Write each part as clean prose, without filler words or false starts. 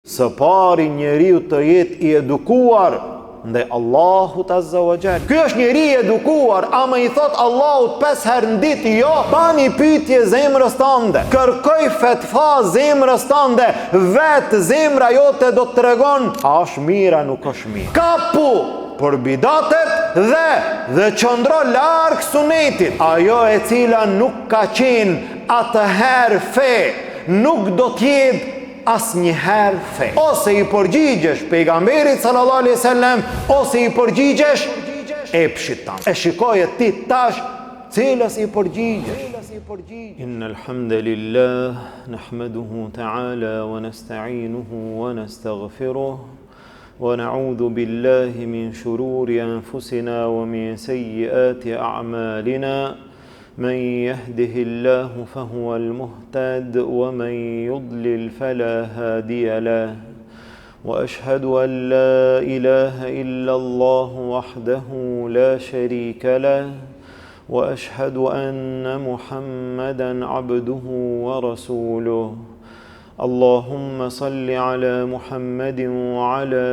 Së pari njeriu të jetë i edukuar ndaj Allahut Azza wa Jall. Ky është njeri i edukuar, ama i thot Allahut 5 herë në ditë, jo, bani pyetje zemrës tënde. Kërkoj fetva zemrës tënde, vetë zemra jote do të tregon a është mirë a nuk është mirë. Kapu për bidatet dhe qëndro larg sunetit. Ajo e cila nuk ka qenë atëherë fe, nuk do t'jetë asnjëherë fe. Ose i përgjigjesh pejgamberit sallallahu alaihi wasallam, ose i përgjigjesh epshit tan. E shikoje ti tash cilës i përgjigjesh. Innal hamdalillah nahmaduhu ta'ala wa nasta'inuhu wa nastaghfiruh wa na'udhu billahi min shururi anfusina wa min sayyiati a'malina. من يهده الله فهو المهتد ومن يضلل فلا هادي له وأشهد أن لا إله إلا الله وحده لا شريك له وأشهد أن محمدا عبده ورسوله اللهم صل على محمد وعلى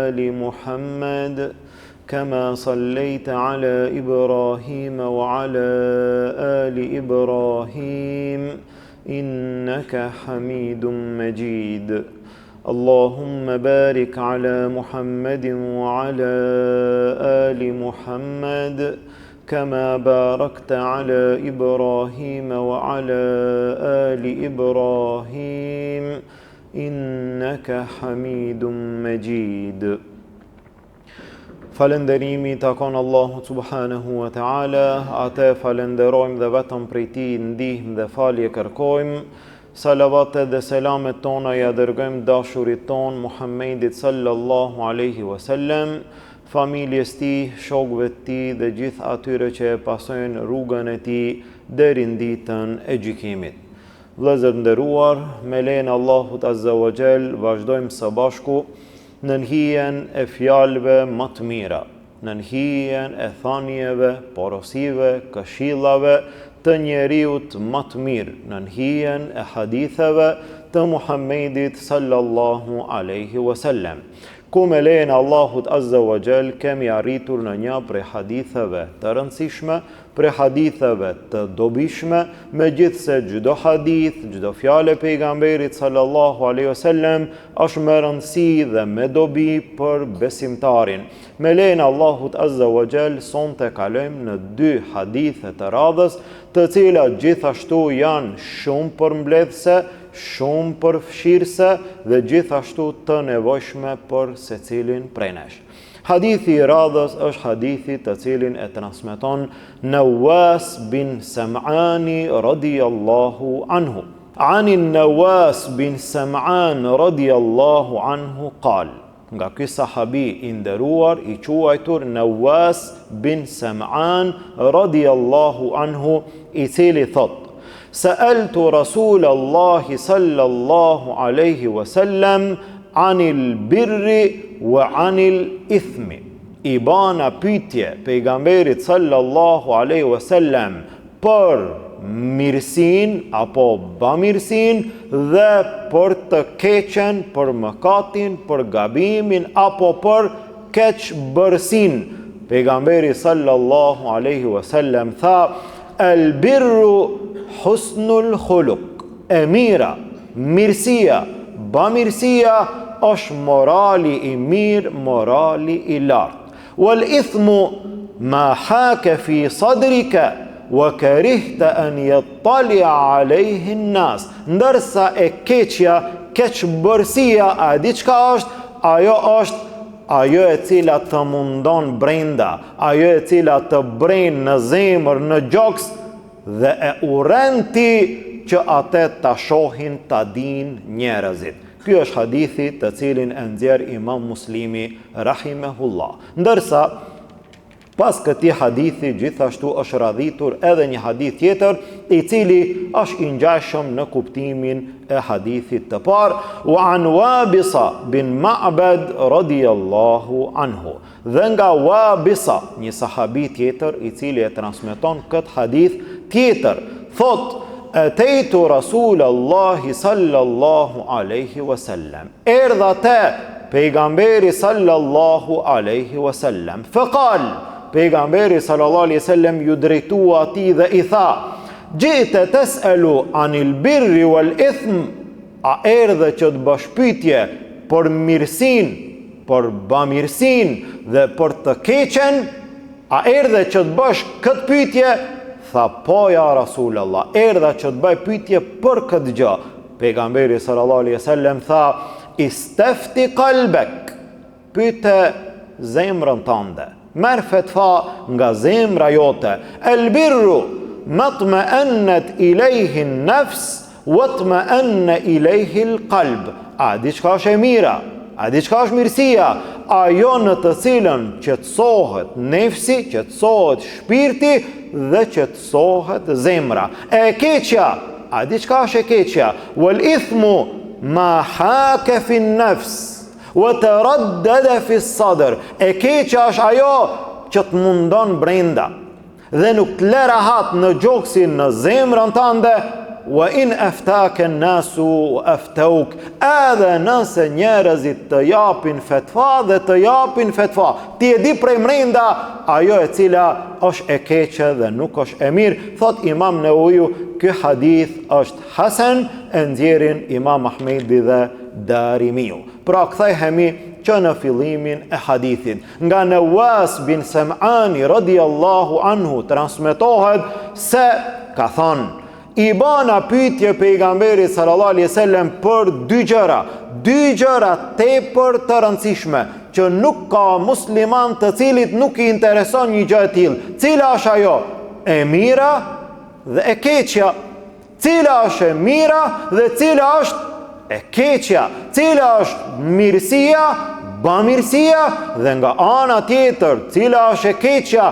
آل محمد كما صليت على إبراهيم وعلى آل إبراهيم إنك حميد مجيد اللهم بارك على محمد وعلى آل محمد كما باركت على إبراهيم وعلى آل إبراهيم إنك حميد مجيد. Falënderimi takon Allahut subhanahu wa ta'ala, atë falenderojmë dhe vetëm prej tij ndihmë dhe falje kërkojmë. Salavatet dhe selamet tona ja dërgojmë dashurit ton Muhammedit sallallahu alaihi wasallam, familjes tij, shokëve të tij dhe gjithë atyre që e pasojnë rrugën e tij deri në ditën e gjykimit. Vëllezër nderuar, me lejen e Allahut azza wa jall vazhdojmë së bashku në hijen e fjalëve më të mira, në hijen e thanjeve, porosive, këshillave të njeriut më të mirë, në hijen e haditheve të Muhammedit sallallahu alaihi wasallam. Ku me lejen e Allahut azza wa jall kemi arritur në një prej haditheve të rëndësishme, prej haditheve të dobishme, megjithse çdo hadith, çdo fjalë e pejgamberit sallallahu alaihi wasallam është me rëndësi dhe me dobi për besimtarin. Me lejen e Allahut azza wa jall sonte kalojmë në 2 hadithe të radhës, të cilat gjithashtu janë shumë përmbledhse, shumë përfshirëse dhe gjithashtu të nevojshme për secilin prej nesh. Hadithi i radhës është hadithi të cilin e transmeton Nawas bin Sam'ani radiyallahu anhu. Anin Nawas bin Sam'an radiyallahu anhu qal. Nga ky sahabi i nderuar i quajtur Nawas bin Sam'an radiyallahu anhu, i cili thot: Sa'altu Rasulallahi sallallahu alaihi wasallam anil birri wa anil ithmi. I bana pyetje pejgamberit sallallahu alaihi wasallam për mirësin apo bamirësin dhe për të keqen, për mëkatin, për gabimin apo për keqbërsin. Pejgamberi sallallahu alaihi wasallam tha: El birru husnul khuluq. E mira, mirësia, bamirësia është morali i mirë, morali i lartë. Wal ithmu ma haka fi sadrika wa karihta an yattali'a alayhi an-nas. Ndërsa e keqja, keqbërësia, a di çka është? Ajo është ajo e cila të mundon brenda, ajo e cila të bren në zemër, në gjoks, dhe e uren ti që atë ta shohin, ta din njerëzit. Ky është hadithi të cilin e nxjerr Imam Muslimi rahimahullah. Ndërsa pas këtij hadithi gjithashtu është radhitur edhe një hadith tjetër, i cili është i ngjashëm në kuptimin e hadithit të parë, wa an Wabisa bin Ma'bad radiyallahu anhu. Dhe nga Wabisa, një sahabi tjetër i cili e transmeton këtë hadith tjetër, thot: atejtu Rasulallahi sallallahu alaihi wasallam. Erdha te pejgamberi sallallahu alaihi wasallam. Faqal, pejgamberi sallallahu alaihi wasallam ju drejtua atij dhe i tha: "Gjite tes'alu anil birri wal ithm." A erdhe që të bësh pyetje për mirësinë, për bamirësinë dhe për të keqen? A erdhe që të bësh këtë pyetje? Tha, po ja Rasulallah, erdha që të bëj pyetje për këtë gjë. Pejgamberi sallallahu alaihi wasallam tha: "Istafti qalbak." Pyete zemrën tënde. Merr fetva nga zemra jote. El birru matma'annat ilayhi an-nafs watma'anna ilayhi al-qalb. A diçka është e mira? A diçka është mirësia? Ajo në të cilën qetësohet nefsi, qetësohet shpirti dhe qetësohet zemra. E keqja, a diçka është e keqja? Wal ithmu ma haka fi an-nafs wa taraddada fi as-sadr. E keqja është ajo që të mundon brenda dhe nuk të lë rahat në gjoksin në zemrën tënde. Wa in aftaka an-nasu aftauk. Edhe nëse njerëzit të japin fetva dhe të japin fetva, ti e di prej mrenda ajo e cila është e keqe dhe nuk është e mirë. Thot Imam Newawiu, ky hadith është hasan, e nxjerrin Imam Ahmedi dhe Darimiu. Pra kthehemi që në fillimin e hadithit. Nga Nawas bin Sam'ani radhiyallahu anhu transmetohet se ka thënë: I bana pyetje pejgamberi sallallahu alaihi wasallam për dy gjëra tepër të rëndësishme që nuk ka musliman të cilit nuk i intereson një gjë e tillë. Cila është ajo? E mira dhe e keqja. Cila është e mira dhe cila është e keqja? Cila është mirësia, bamirësia dhe nga ana tjetër, cila është e keqja,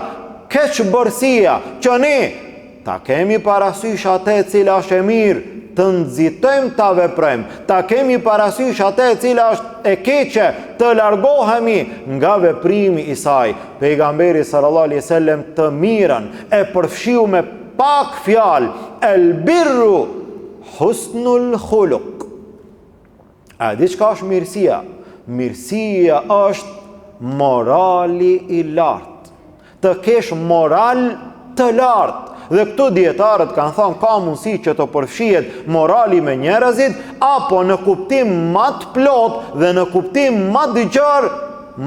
keqbërësia, që ne ta kemi parasysh atë e cila është e mirë, të nxitojmë ta veprojmë. Ta kemi parasysh atë e cila është e keqe, të largohemi nga veprimi i saj. Pejgamberi sallallahu alaihi wasallam të mirën e përfshiu me pak fjalë: el birru husnul khuluq. A di çka është mirësia? Mirësia është morali i lartë. Të kesh moral të lartë. Dhe këtu dietarët kanë thënë ka mundësi që të përfshihet morali me njerëzit, apo në kuptim më të plot dhe në kuptim më të gjerë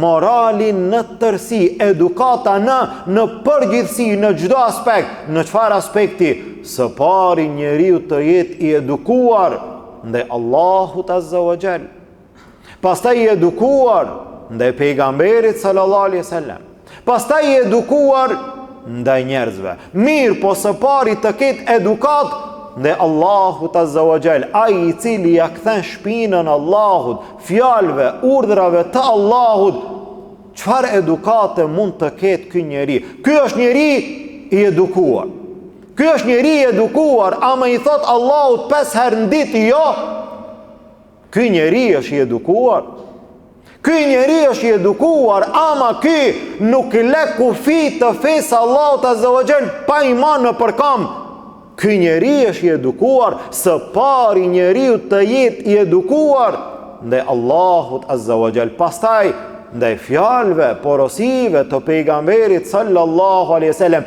morali në tërësi, edukata në përgjithësi, në çdo aspekt. Në çfarë aspekti? Së pari njeriu të jetë i edukuar ndaj Allahut azza wa jall. Pastaj i edukuar ndaj pejgamberit sallallahu alaihi wasallam. Pastaj i edukuar ndaj njerëzve. Mirë, po së pari të ketë edukat ndaj Allahut azza wa jall, ai i cili ja kthen shpinën Allahut, fjalëve, urdhrave të Allahut. Çfarë edukate mund të ketë ky njeri? Ky është njeri i edukuar. Ky është njeri i edukuar, ama i thot Allahut 5 herë në ditë jo. Ky njeri është i edukuar. Ky njeri është i edukuar, ama ky nuk le kufi të fesë Allahut azza wa jall pa iman në përkam. Ky njeri është i edukuar, së pari njeriu të jetë i edukuar ndaj Allahut azza wa jall. Pastaj ndaj fjalëve, porosive të pejgamberit sallallahu alaihi wasallam.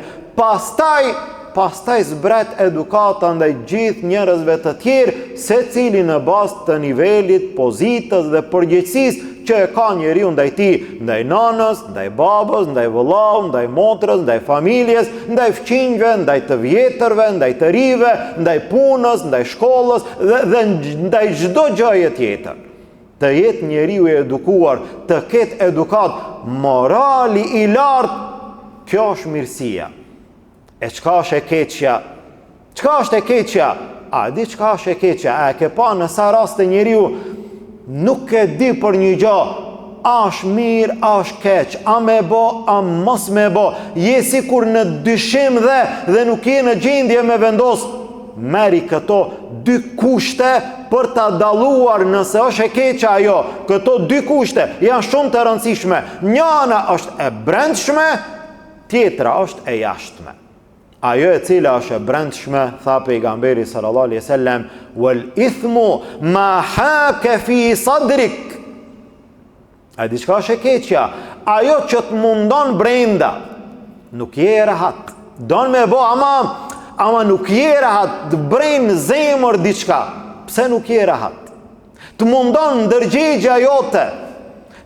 Pastaj zbret edukata ndaj gjithë njerëzve të tjerë, secili në bazë të nivelit, pozitës dhe përgjegjësisë që e ka njeriu ndaj tij, ndaj nanës, ndaj babës, ndaj vëllaut, ndaj motrës, ndaj familjes, ndaj fëmijëve, ndaj të vjetërve, ndaj të rive, ndaj punës, ndaj shkollës dhe ndaj çdo gjëje tjetër. Të jetë njeriu i edukuar, të ketë edukat, morali i lartë, kjo është mirësia. E çka është e keqja? Çka është e keqja? A di çka është e keqja? A ke pa në sa raste njeriu nuk e di për një gjë, a është mirë, a është keq, a me bo, a mos me bo, je sikur në dyshim dhe nuk je në gjendje me vendos. Meri këto 2 kushte për ta dalluar nëse është e keqja ajo. Këto 2 kushte janë shumë të rëndësishme. Njëna është e brendshme, tjetra është e jashtme. Ajo e cila është e brendshme, tha pejgamberi sallallahu alaihi wasallam, wal ithmu ma haka fi sadrik. A diçka është e keqja, ajo që të mundon brenda, nuk je rahat. Don me bo ama nuk je rahat, të brejnë zemër diçka. Pse nuk je rahat? Të mundon ndërgjegja jote,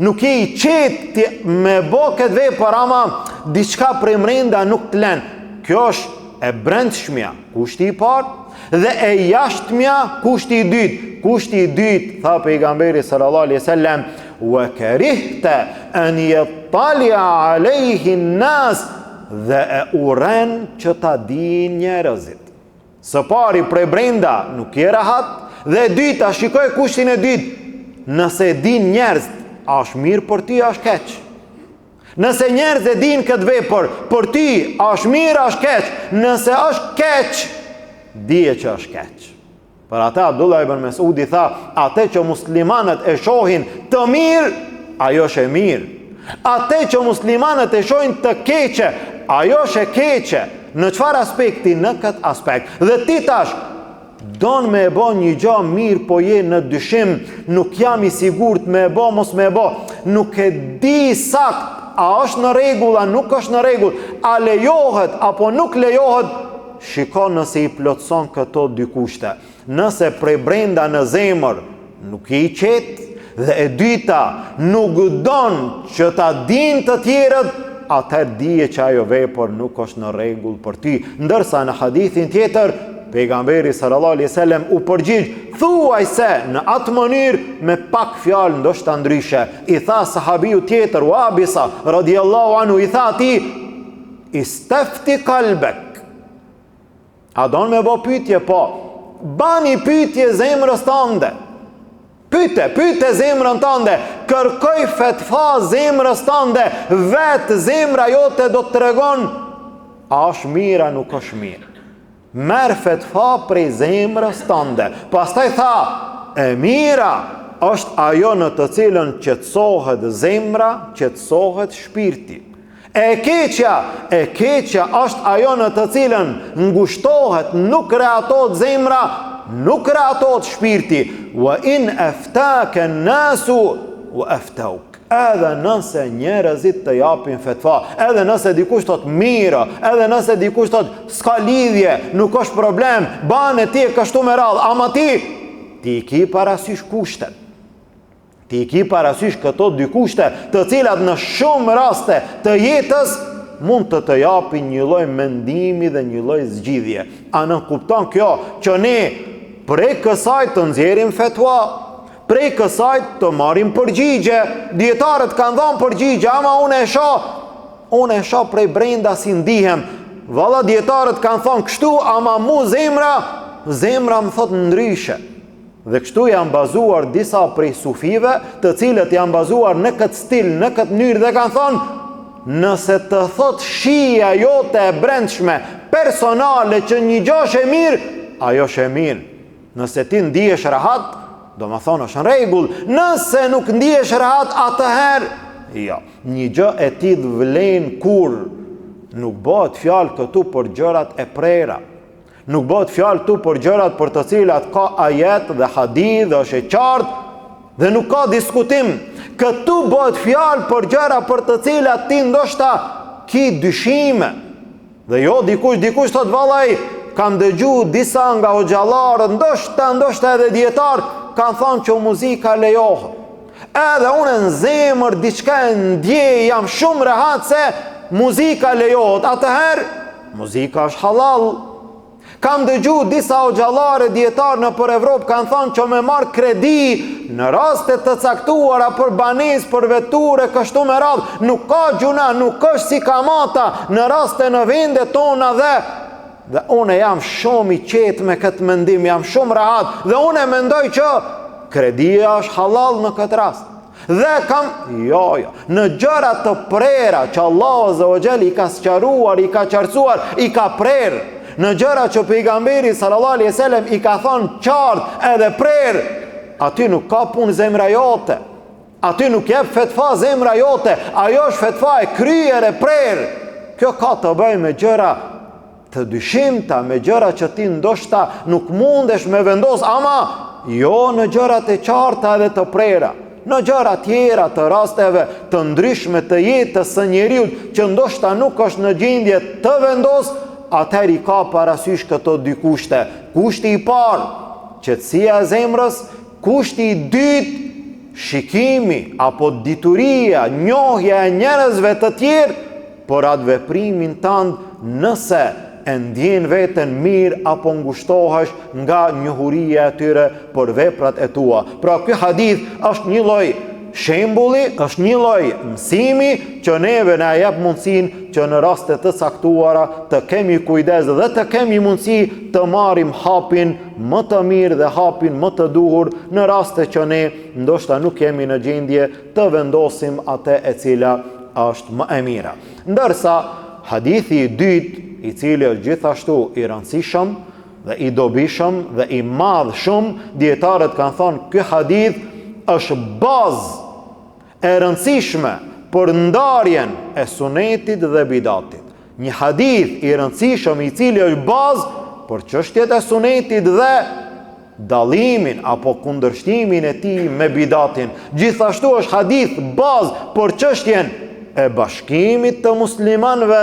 nuk je i qetë me bo këtë vepër, ama diçka prej mrenda nuk të len. Kjo është e brendshmja, kushti i parë, dhe e jashtëmja, kushti i dytë. Kushti i dytë, tha pejgamberi sallallahu alaihi wasallam, wa karihta an yattali'a alayhi an-nas, dhe e uren që ta di njerëzit. Së pari prej brenda nuk je rahat, dhe e dyta, shikoj kushtin e dytë, nëse din njerëz, është mirë për ty, është keq. Nëse njerëz e din këtë vepër, për ty është mirë, është keq. Nëse është keq, dije që është keq. Për ata Abdullah ibn Mesudi tha, atë që muslimanët e shohin të mirë, ajo është e mirë. Atë që muslimanët e shohin të keqe, ajo është e keqe. Në çfarë aspekti? Në këtë aspekt. Dhe ti tash don me e bo një gjë mirë, po je në dyshim, nuk jam i sigurt me e bo, mos me e bo. Nuk e di sakt, a është në rregull, a nuk është në rregull, a lejohet apo nuk lejohet. Shiko nëse i plotson këto dy kushte. Nëse prej brenda në zemër nuk je i qetë, dhe e dyta nuk don që ta din të tjerët, atëherë dije që ajo vepër nuk është në rregull për ty. Ndërsa në hadithin tjetër, pejgamberi sallallahu alaihi wasallam u përgjigj, thuaj se në atë mënyrë me pak fjalë, ndoshta ndryshe. I tha sahabiu tjetër, Wabisa radhiyallahu anhu, i tha atij, istafti qalbak. A don me bo pyetje? Po. Bani pyetje zemrës tënde. Pyete zemrën tënde, kërkoj fetva zemrës tënde, vetë zemra jote do të tregon a është mirë, a nuk është mirë. Merë fetva prej zemrës tënde. Pastaj tha, e mira është ajo në të cilën qetësohet zemra, qetësohet shpirti. E keqja është ajo në të cilën ngushtohet, nuk reatohet zemra, nuk reatohet shpirti. Wa in aftaka an-nasu wa aftauk. Edhe nëse njerëzit të japin fetva, edhe nëse dikush thot mirë, edhe nëse dikush thot s'ka lidhje, nuk është problem, bane ti e kështu me radhë, ama ti i ki parasysh kushtet. Ti i ki parasysh këto dy kushte, të cilat në shumë raste të jetës mund të japin një lloj mendimi dhe një lloj zgjidhje. A në kupton kjo që ne prej kësaj të nxjerrim fetva, prej kësaj të marrim përgjigje? Dietarët kanë dhënë përgjigje, ama unë e shoh prej brenda si ndihem. Valla dietarët kanë thonë kështu, ama mu zemra më thot ndryshe. Dhe kështu janë bazuar disa prej sufive, të cilët janë bazuar në këtë stil, në këtë mënyrë, dhe kanë thonë, nëse të thot shija jote e brendshme, personale, që një gjë është e mirë, ajo është e mirë. Nëse ti ndihesh rahat, do më thonë është në rregull. Nëse nuk ndihesh rahat, atëherë, jo, një gjë e ti dhe vlen kur. Nuk bëhet fjalë këtu për gjërat e prera. Nuk bëhet fjalë këtu për gjërat për të cilat ka ajet dhe hadith dhe është e qartë dhe nuk ka diskutim. Këtu bëhet fjalë për gjëra për të cilat ti ndoshta ki dyshime. Dhe jo dikush thot vallaj, kam dëgju disa nga hoxhallarët, ndoshta edhe dietar, kanë thonë që muzika lejohet. Edhe unë në zemër diçka e ndjej, jam shumë rehat se muzika lejohet. Atëherë, muzika është halal. Kam dëgju disa hoxhallarë dietar në për Evropë kanë thonë që me marr kredi në raste të caktuara për banesë, për veture, kështu me radhë, nuk ka gjuna, nuk është si kamata në raste në vendet tona dhe unë jam shumë i qetë me këtë mendim, jam shumë rahat, dhe unë mendoj që kredia është halal në këtë rast. Dhe jo, në gjëra të prera që Allah Azza wa Jall i ka sqaruar, i ka qartësuar, i ka prerë, në gjëra që pejgamberi sallallahu alaihi wasallam i ka thonë qartë edhe prerë, aty nuk ka punë zemra jote. Aty nuk jep fetva zemra jote, ajo është fetva e kryer e prerë. Kjo ka të bëjë me gjëra të dyshimta, me gjëra që ti ndoshta nuk mundesh me vendos, ama jo në gjërat e qarta dhe të prera, në gjëra tjera të rasteve të ndryshme të jetës së njeriut që ndoshta nuk është në gjendje të vendos, atëherë i ka parasysh këto dy kushte. Kushti i parë, qetësia e zemrës, kushti i dytë, shikimi apo dituria, njohja e njerëzve të tjerë për atë veprimin tënd, nëse e ndjen veten mirë apo ngushtohesh nga njohuria e tyre për veprat e tua. Pra ky hadith është një lloj shembulli, është një lloj mësimi që neve na jep mundësinë që në raste të caktuara të kemi kujdes dhe të kemi mundësi të marrim hapin më të mirë dhe hapin më të duhur në raste që ne ndoshta nuk jemi në gjendje të vendosim atë e cila është më e mira. Ndërsa hadithi i dytë, i cili është gjithashtu i rëndësishëm dhe i dobishëm dhe i madh shumë, dietarët kanë thonë ky hadith është bazë e rëndësishme për ndarjen e sunetit dhe bidatit. Një hadith i rëndësishëm i cili është bazë për çështjet e sunetit dhe dallimin apo kundërshtimin e tij me bidatin. Gjithashtu është hadith bazë për çështjen e bashkimit të muslimanëve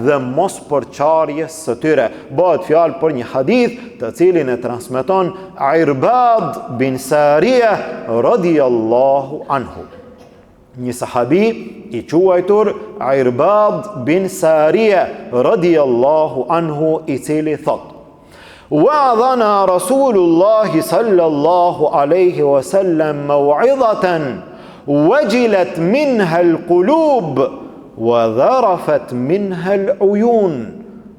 dhe mos përçarjes së tyre. Bëhet fjalë për një hadith të cilin e transmeton Irbad bin Sariya radhiyallahu anhu. Një sahabi i quajtur Irbad bin Sariya radhiyallahu anhu, i cili thot: "Wa'adhana Rasulullah sallallahu alaihi wasallam maw'izatan wajilat minha al-qulub wa dharafat minha al-uyun."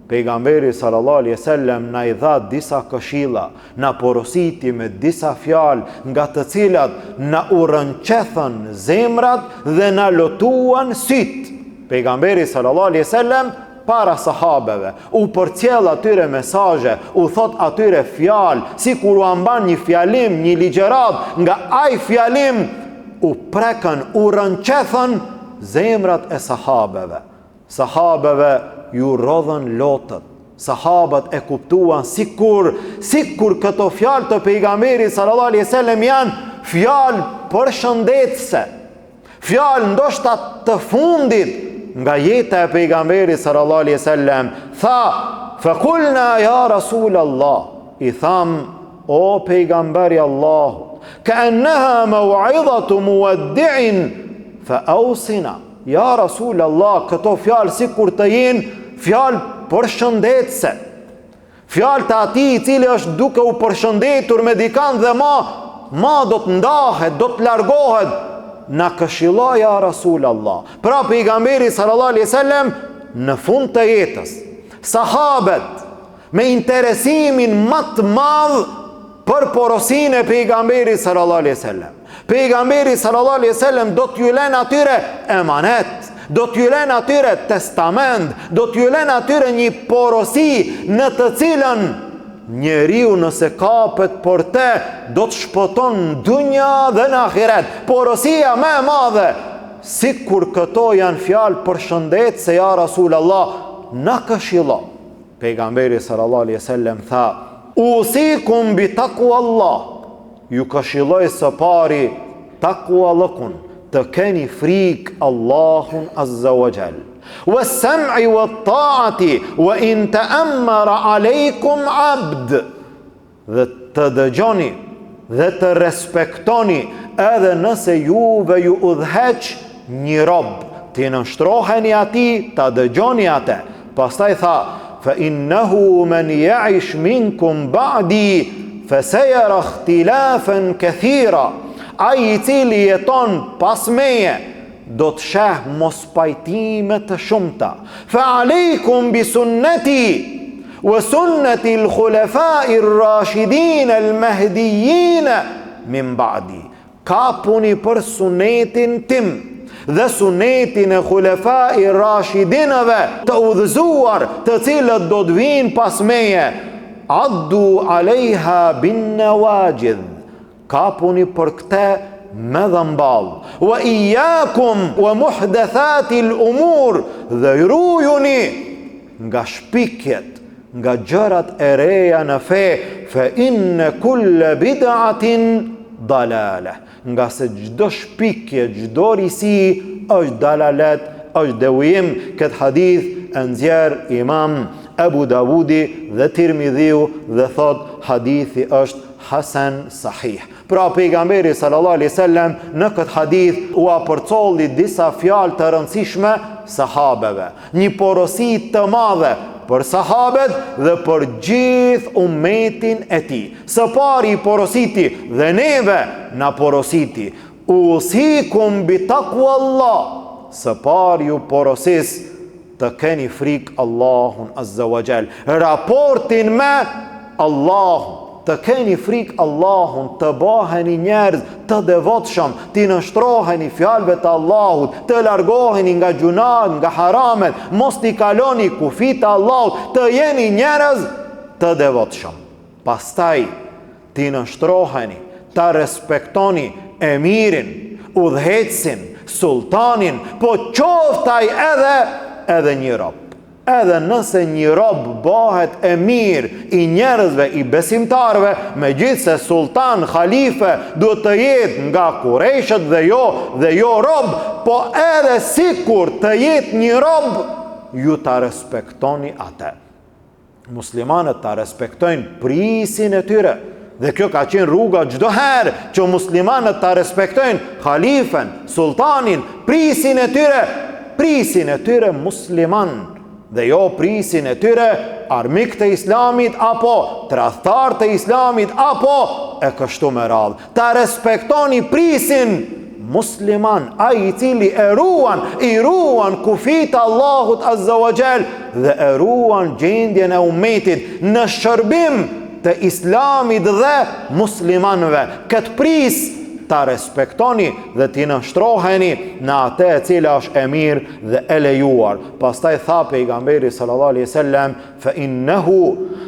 Pejgamberi sallallahu alaihi wasallam na i dha disa këshilla, na porositi me disa fjalë nga të cilat na urrënqethën zemrat dhe na lotuan syt. Pejgamberi sallallahu alaihi wasallam para sahabeve u përcjell atyre mesazhe, u thot atyre fjalë, sikur u amban një fjalim, një ligjërat, nga ai fjalim u prekën, u rënqethën zemrat e sahabeve. Sahabeve ju rodhën lotët. Sahabat e kuptuan sikur këto fjalë të pejgamberit sallallahu alaihi wasallam janë fjalë përshëndetëse, fjalë ndoshta të fundit nga jeta e pejgamberit sallallahu alaihi wasallam. Tha: "Faqulna ya Rasulallah", i tham, o pejgamberi Allahu, كأنها موعظة مودع فأوصنا. Ja Rasul Allah, këto fjalë sikur të jenë fjalë përshëndetëse, fjalë të atij i cili është duke u përshëndetur me dikant dhe ma do të ndahet, do të largohet. Na këshilla ja Rasul Allah. Pra pejgamberi sallallahu alaihi wasallam në fund të jetës, sahabët me interesimin më të madh për porosinë e pejgamberit sallallahu alaihi wasallam. Pejgamberi sallallahu alaihi wasallam do t'ju lënë atyre emanet, do t'ju lënë atyre testament, do t'ju lënë atyre një porosi në të cilën njeriu nëse kapet për te do të shpëton në dunja dhe në ahiret. Porosia më e madhe, sikur këto janë fjalë përshëndetëse se ja Rasul Allah, na këshilla. Pejgamberi sallallahu alaihi wasallam tha: "Usikum bi taqwallah", ju këshilloj së pari takuallëkun, të keni frikë Allahun azza wa jall. Wa sam'i wa ta'ati wa in ta'ammara alejkum abd, dhe të dëgjoni dhe të respektoni edhe nëse juve ju udhëheq një rob, të nënshtroheni ati, të dëgjoni atë. Pastaj tha: "Fa innahu man ya'ish minkum ba'di فَسَيَرَ اخْتِلَافًا كَثِيرًا", ai i cili jeton pas meje do të sheh mospajtime të shumta. فَعَلَيْكُمْ بِسُنَّتِي وَسُنَّةِ الْخُلَفَاءِ الرَّاشِدِينَ الْمَهْدِيِّينَ مِنْ بَعْدِي, kapuni për sunetin tim dhe sunetin e khulefai rashidinëve të udhëzuar, të cilët do të vinë pas meje. Addu alejha bin nawajidh, kapuni për këte me dhëmbal. Wa iyakum wa muhdathati l'umur, dhe rujuni nga shpikjet nga gjërat e reja në fe, fe inne kulle bid'atin dalale, nga se gjdo shpikje, gjdo risi është dalalet, është devijim. Këtë hadith e nxjerr Imam Abu Dawudi dhe Tirmidhiu dhe thot hadithi është hasan sahih. Pra pejgamberi sallallahu alaihi wasallam në këtë hadith u apërcolli disa fjalë të rëndësishme sahabeve, një porosi të madhe për sahabet dhe për gjithë ummetin e tij. Së pari porositi dhe neve na porositi, usikum bi taqwallah. Së pari ju porosis të keni frikë Allahun azza wa jall, raportin me Allahun, të keni frikë Allahun, të baheni njerëz të devotshëm, të nështroheni fjalëve të Allahut, të largoheni nga gjunat, nga haramet, mos t'i kaloni kufit të Allahut, të jeni njerëz të devotshëm. Pastaj të nështroheni, të respektoni emirin, udhëhecin, sultanin, po qoftaj edhe një rob. Edhe nëse një rob bëhet emir i njerëzve, i besimtarve, me gjithë se sultan, khalife, duhet të jetë nga Kurejshët dhe jo rob, po edhe sikur të jetë një rob, ju ta respektoni atë. Muslimanët ta respektojnë prisin e tyre, dhe kjo ka qenë rruga çdo herë që muslimanët ta respektojnë khalifen, sultanin, prisin e tyre musliman, dhe jo prisin e tyre armik të islamit apo tradhtar të islamit apo e kështu me radhë. Ta respektoni prisin musliman, ai i cili i ruan kufit Allahut azza wa jall dhe e ruan gjendjen e ummetit në shërbim të islamit dhe muslimanëve. Këtë pris ta respektoni dhe t'i nështroheni në atë e cila është e mirë dhe e lejuar. Pastaj tha pejgamberi sallallahu alaihi wasallam, fa innahu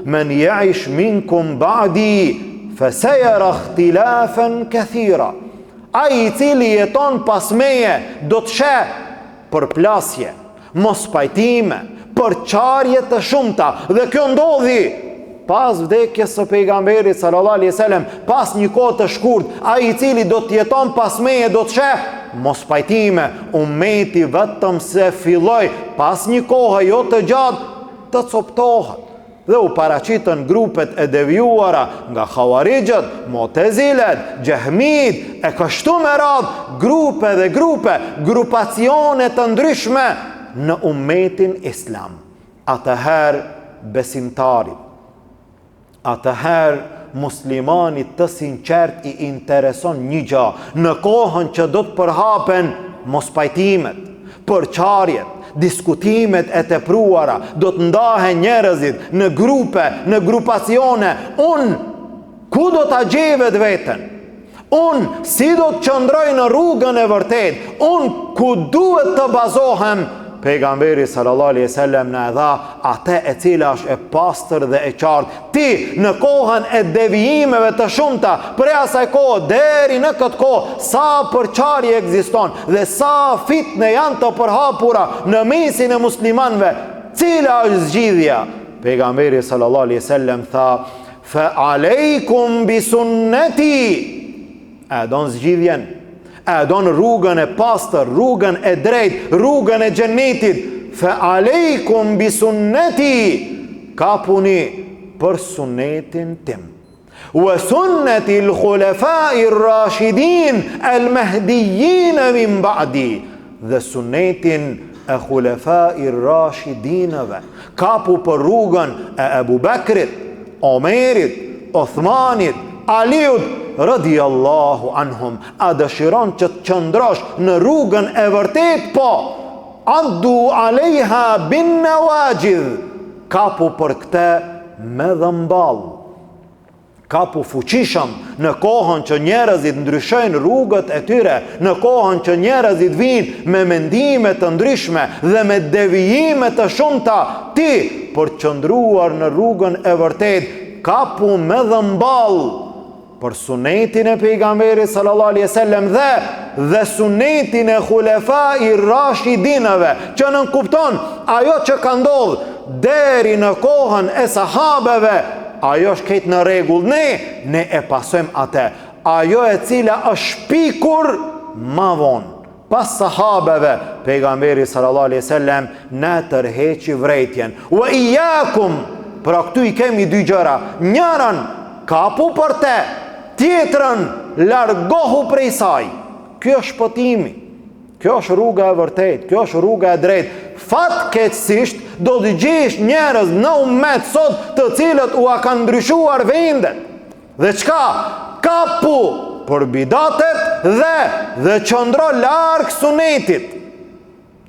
man ya'ish minkum ba'di fa sayara ikhtilafan kathira. Ai i cili jeton pas meje do të sheh përplasje, mos pajtime, përçarje të shumta, dhe kjo ndodhi pas vdekjes së pejgamberit sallallahu alaihi wasallam, pas një kohë të shkurt, ai i cili do të jeton pas meje do të sheh mos pajtime. Ummeti vetëm se filloi pas një kohe jo të gjatë të coptohet dhe u paraqitën grupet e devijuara nga Khawarijët, Mu'tazilet, Jahmit e kështu me radhë, grupe, grupacione të ndryshme në ummetin islam. Atëherë besimtarit, atëherë muslimanit të sinqert i intereson një gjë, në kohën që do të përhapen mos pajtimet, përçarjet, diskutimet e tepruara, do të ndahen njerëzit në grupe, në grupacione. Unë ku do ta gjej vetveten? Unë si do të qëndroj në rrugën e vërtet? Unë ku duhet të bazohem? Pejgamberi sallallahu alaihi wasallam na dha atë e cila është e pastër dhe e qartë. Ti në kohën e devijimeve të shumta, prej asaj kohe deri në këtë kohë, sa përçarje ekziston dhe sa fitne janë të përhapura në mesin e muslimanëve, cila është zgjidhja? Pejgamberi sallallahu alaihi wasallam tha, fa aleikum bi sunnati. A don zgjidhjen? A don rrugën e pastër, rrugën e drejtë, rrugën e xhenetit? Fa aleikum bi sunnati, kapuni për sunnetin tim, wa sunnati al-khulafa'i ar-rashidin al-mahdiyyin min ba'di, dhe sunnetin e khulafa'i ar-rashidinëve. Kapu për rrugën e Abu Bakrit, Omerit, Uthmanit, Aliut radiyallahu anhum. A dëshiron që të qëndrosh në rrugën e vërtet? Po, addu alejha bin nawajidh, kapu për këte me dhëmbal, kapu fuqishëm në kohën që njerëzit ndryshojnë rrugët e tyre, në kohën që njerëzit vinë me mendime të ndryshme dhe me devijime të shumta. Ti për qëndruar në rrugën e vërtet, kapu me dhëmbal për sunetin e pejgamberit sallallahu alaihi wasallam dhe sunetin e khulefai rashidinëve, që nën kupton ajo që ka ndodhur deri në kohën e sahabeve, ajo është ketë në rregull. Ne e pasojmë atë. Ajo e cila është shpikur ma vonë pas sahabeve, pejgamberi sallallahu alaihi wasallam na tërheqi vërejtjen. Wa iyyakum, pra këtu i kemi dy gjëra. Njërën kapu për te, tjetrën largohu prej saj. Kjo është shpëtimi. Kjo është rruga e vërtet, kjo është rruga e drejt. Fatkeqësisht do të gjesh njerëz në ummet sot të cilët u a kanë ndryshuar vendet. Dhe çka? Kapu për bidatet dhe qëndro larg sunetit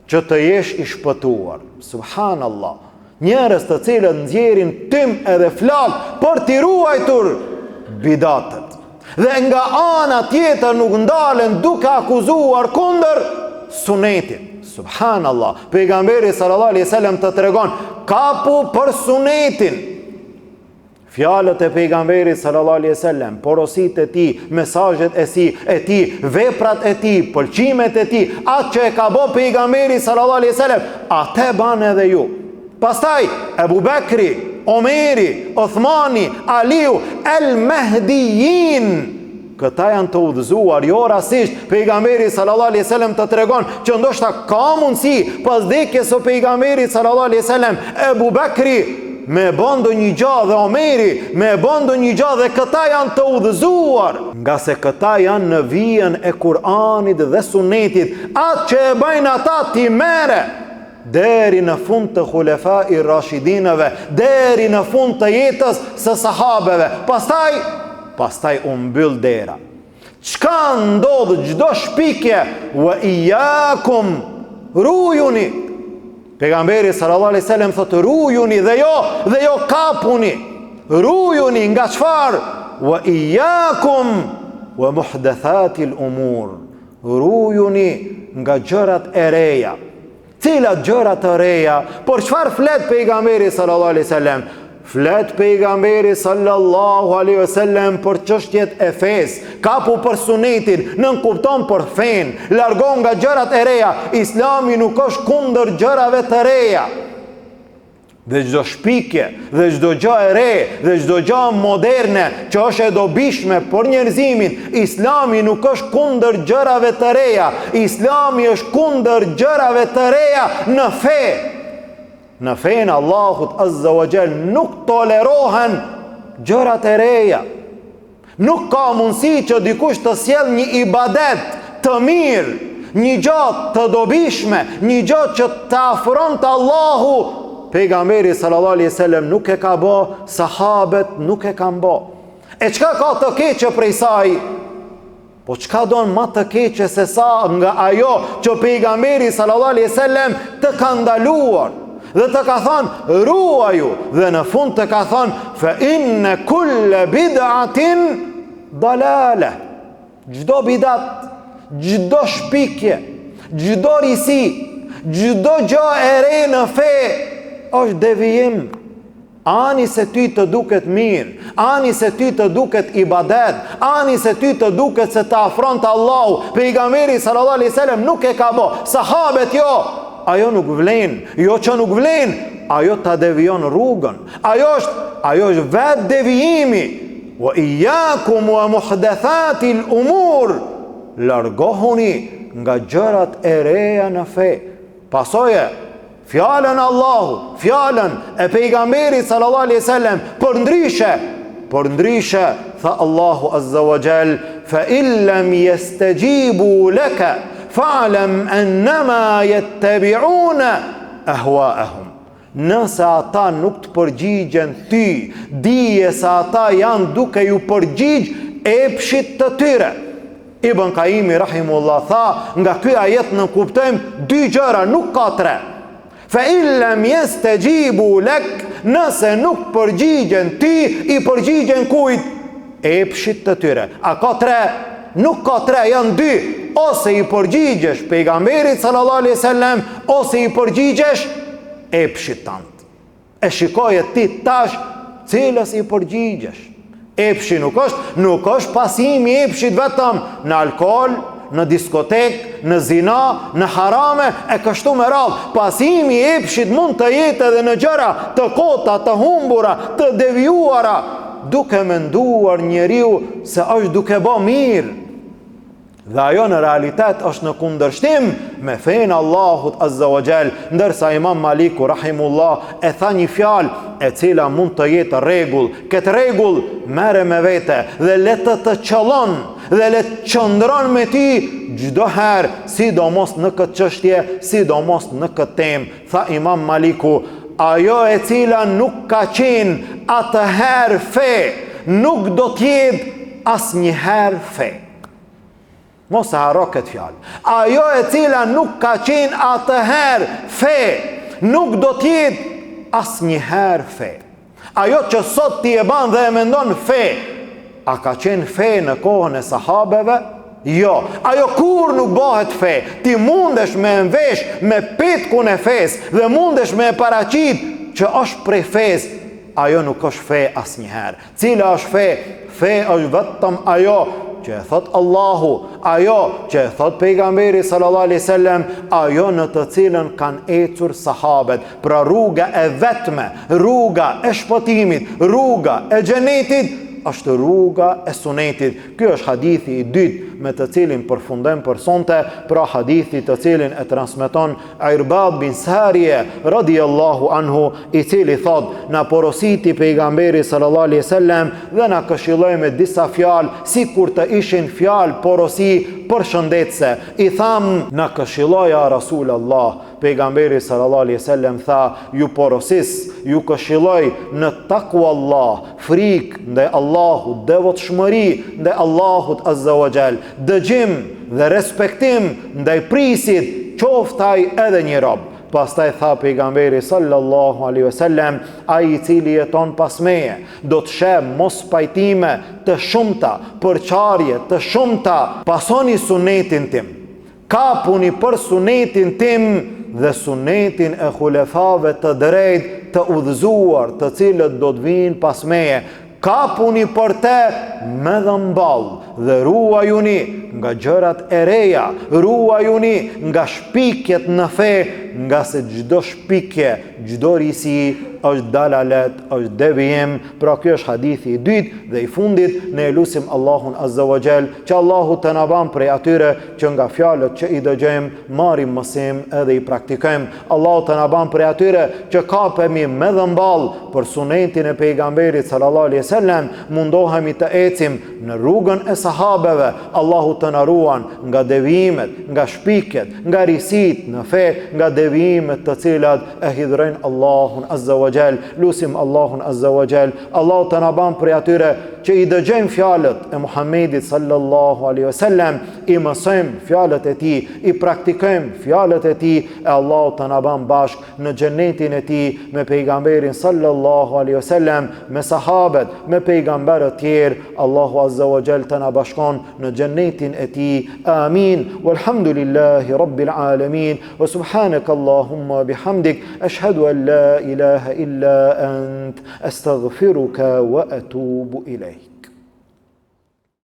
që të jesh i shpëtuar. Subhanallah. Njerëz të cilët nxjerrin tym edhe flak për t'i ruajtur bidatet. Dhe nga ana tjetër nuk ndalen duke akuzuar kundër sunetit. Subhanallah. Pejgamberi sallallahu alaihi wasallam të tregon kapu për sunetin. Fjalët e pejgamberit sallallahu alaihi wasallam, porositë e tij, mesazhet e tij, veprat e tij, pëlqimet e tij, atë që e ka bërë pejgamberi sallallahu alaihi wasallam, atë bën edhe ju. Pastaj Abu Bekri, Omeri, Uthmani, Aliu, el-Mahdiyin. Këta janë të udhëzuar, jo rastisht pejgamberi sallallahu alaihi wasallam të tregon që ndoshta ka mundësi pas vdekjes së pejgamberit sallallahu alaihi wasallam, Abu Bekri me bëndo një gjë dhe Omeri me bëndo një gjë dhe këta janë të udhëzuar, nga se këta janë në vijën e Kur'anit dhe Sunetit, atë që e bëjnë ata ti mere deri në fund të khulefai rashidinëve, deri në fund të jetës së sahabeve. Pastaj u mbyll dera. Çka ndodh çdo shpikje? Wa iyyakum, rujuni. Pejgamberi sallallahu alaihi wasallam thotë rujuni dhe jo kapuni. Rujuni nga çfarë? Wa iyyakum wa muhdathatil umur. Rujuni nga gjërat e reja. Cilat gjërat e reja? Por çfarë flet pejgamberi sallallahu alaihi wasallam? Flet pejgamberi sallallahu alaihi wasallam për çështjet e fesë, kapu për sunetin, nën kupton për fen, largon nga gjërat e reja. Islami nuk është kundër gjërave të reja. Dhe çdo shpikje, dhe çdo gjë e re, dhe çdo gjë moderne që është e dobishme për njerëzimin, Islami nuk është kundër gjërave të reja. Islami është kundër gjërave të reja në fe. Në fejnë Allahut Azza wa Jall nuk tolerohen gjërat e reja. Nuk ka mundësi që dikush të sjell një ibadet të mirë, një gjë të dobishme, një gjë që të afron te Allahu. Pejgamberi sallallahu alaihi wasallam nuk e ka bë, sahabët nuk e kanë bë. E çka ka të keqe prej saj? Po çka don më të keqe se sa nga ajo që pejgamberi sallallahu alaihi wasallam të ka ndaluar? Dhe të ka thënë ruaju, dhe në fund të ka thënë fa inna kulla bid'atin dalale. Çdo bidat, çdo shpikje, çdo risi, çdo gjë e re në fe është devijim. Ani se ty të duket mirë, ani se ty të duket ibadet, ani se ty të duket se të afron të Allahu. Pejgamberi sallallahu alaihi wasallam nuk e ka bë, sahabët jo. Ajo nuk vlen, jo që nuk vlen, ajo ta devijon rrugën. Ajo është vetë devijimi. Wa iyyakum wa muhdathatil umur. Largohuni nga gjërat e reja në fe. Pasoje fjalën Allahu, fjalën e pejgamberit sallallahu alaihi wasallam për ndryshe tha Allahu Azza wa Jall fa illam yastajibu laka fa'lam annama yattabi'una ahwa'ahum. Nëse ata nuk të përgjigjen ty, dije se ata janë duke ju përgjigj epshit të tyre. Ibn Qayyim rahimullah tha, nga ky ajet në kuptojmë dy gjëra, nuk ka tre. Fa illam yastajibu lak, nëse nuk përgjigjen ty, i përgjigjen kujt? Epshit të tyre. A ka tre? Nuk ka tre, janë dy. Ose i përgjigjesh pejgamberit sallallahu alaihi wasallam, ose i përgjigjesh epshit tant. E shikoje ti tash cilës i përgjigjesh. Epshi nuk është pasimi i epshit vetëm në alkool, në diskotek, në zina, në harame, e kështu me radhë. Pasimi i epshit mund të jetë edhe në gjëra të kota, të humbura, të devijuara, duke menduar njeriu se është duke bë mirë. Dhe ajo në realitet është në kundërshtim me fenë Allahut Azza wa Jall, ndërsa Imam Maliku rahimullah e tha një fjalë e cila mund të jetë rregull. Këtë rregull merre me vete dhe le të qëllon dhe le të qëndron me ti çdo herë, sidomos në këtë çështje, sidomos në këtë temë. Tha Imam Maliku, ajo e cila nuk ka qenë atëherë fe, nuk do t'jetë asnjëherë fe. Mos e harro këtë fjalë. Ajo e cila nuk ka qenë atëherë fe, nuk do t'jetë asnjëherë fe. Ajo që sot ti e ban dhe e mendon fe, a ka qenë fe në kohën e sahabeve? Jo. Ajo kur nuk bëhet fe. Ti mundesh me mvesh me petkun e fes dhe mundesh me paraqit që është prej fes. Ajo nuk është fe asnjëherë. Cila është fe? Fe është vetëm ajo që e thot Allahu, ajo që e thot pejgamberi sallallahu alaihi wasallam, ajo në të cilën kanë ecur sahabet. Pra rruga e vetme, rruga e shpëtimit, rruga e xhenetit është rruga e sunetit. Ky është hadithi i dytë me të cilin përfundojmë për sonte, pra hadithi të cilin e transmeton Irbad bin Sarije radhiyallahu anhu, i cili thot: na porositi pejgamberi sallallahu alaihi wasallam dhe na këshilloi me disa fjalë, sikur të ishin fjalë porosi përshëndetëse. I tham: na këshilloi ja Rasulullah. Pejgamberi sallallahu alaihi wasallam tha: ju porosis, ju këshilloj në takwa Allah, frikë ndaj Allahut, devotshmëri ndaj Allahut Azza wa Jall, dëgjim dhe respektim ndaj prisit, qoftaj edhe një rob. Pastaj tha pejgamberi sallallahu alaihi wasallam: ai i cili jeton pas meje do të sheh mos pajtime të shumta, përçarje të shumta. Pasoni sunetin tim, kapuni për sunetin tim dhe sunetin e xulefave të drejtë të udhëzuar, të cilët do të vinë pas meje. Kapuni për te me dhëmball dhe ruajuni nga gjërat e reja, ruajuni nga shpikjet në fe, nga se çdo shpikje, çdo risi është dalalet, është devijim. Pra ky është hadithi i dytë dhe i fundit. Ne lutim Allahun Azza wa Jall që Allahu të na bën prej atyre që nga fjalët që i dëgjojmë marrim mësim edhe i praktikojmë. Allahu të na bën prej atyre që kapemi me dhëmball për sunetin e pejgamberit sallallahu alaihi wasallam, mundohemi të ecim në rrugën e sahabeve. Allahu të na ruan nga devijimet, nga shpikjet, nga risit në fe, nga devijimet të cilat e hidhrojnë Allahun Azza wa Jall. Lusim Allahun Azza wa Jall, Allahu të na bën prej atyre që i dëgjojmë fjalët e Muhamedit sallallahu alaihi wasallam, i mësojmë fjalët e tij, i praktikojmë fjalët e tij, e Allahu të na bën bashk në xhenetin e tij me pejgamberin sallallahu alaihi wasallam, me sahabët, me pejgamberët tjerë. Allahu Azza wa Jall të na bashkon në xhenetin e tij. Amin. Walhamdulillahi rabbil alamin. Wa subhanaka Allahumma bihamdik, ashhadu an la ilaha illa ant, astaghfiruka wa atubu ilayk.